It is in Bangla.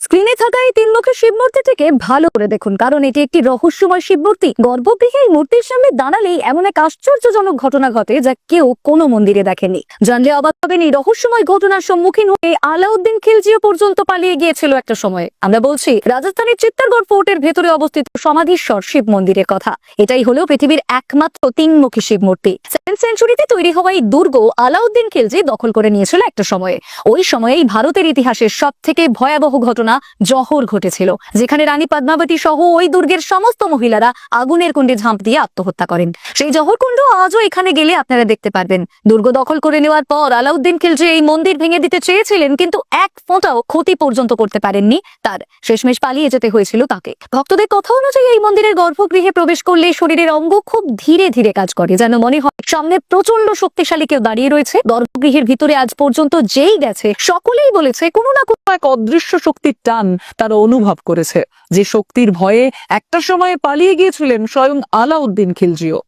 স্ক্রিনে থাকা এই তিনমুখী শিব মূর্তিটিকে ভালো করে দেখুন, কারণ এটি একটি রহস্যময় শিব মূর্তি। গর্ভগৃহে এই মূর্তির সামনে দাঁড়ালেই এমন এক আশ্চর্যজনক ঘটনা ঘটে যা কেউ কোনো মন্দিরে দেখেনি। জানলে অবাক হবেন, এই রহস্যময় ঘটনার সম্মুখীন হয়ে আলাউদ্দিন খিলজিও পর্যন্ত পালিয়ে গিয়েছিল একটা সময়ে। আমরা বলছি রাজস্থানের চিত্তরগড় ফোর্টের ভেতরে অবস্থিত সমাধীশ্বর শিব মন্দিরের কথা। এটাই হলো পৃথিবীর একমাত্র তিনমুখী শিব মূর্তি। 7th সেঞ্চুরিতে তৈরি হওয়া এই দুর্গ আলাউদ্দিন খিলজি দখল করে নিয়েছিল একটা সময়ে। ওই সময়েই ভারতের ইতিহাসের সব থেকে ভয়াবহ ঘটনা জহর ঘটেছিল, যেখানে রানী পদ্মাবতী সহ ওই দুর্গের সমস্ত মহিলারা আগুনের কুণ্ডে ঝাঁপ দিয়ে আত্মহত্যা করেন। সেই জহর কুণ্ড আজও এখানে গেলে আপনারা দেখতে পারবেন। দুর্গ দখল করে নেওয়ার পর আলাউদ্দিন খিলজি এই মন্দির ভেঙে দিতে চেয়েছিলেন, কিন্তু এক ফোঁটাও ক্ষতি পর্যন্ত করতে পারেননি তার। শেষমেশ পালিয়ে যেতে হয়েছিল তাকে। ভক্তদের কথা অনুযায়ী এই মন্দিরের গর্ভগৃহে প্রবেশ করলে শরীরের অঙ্গ খুব ধীরে ধীরে কাজ করে, যেন মনে হয় সামনে প্রচন্ড শক্তিশালী কেউ দাঁড়িয়ে রয়েছে। গর্ভগৃহের ভিতরে আজ পর্যন্ত যেই গেছে সকলেই বলেছে কোনো না কোনো এক অদৃশ্য শক্তির টান তারা অনুভব করেছে, যে শক্তির ভয়ে একটা সময়ে পালিয়ে গিয়েছিলেন স্বয়ং আলাউদ্দিন খিলজিও।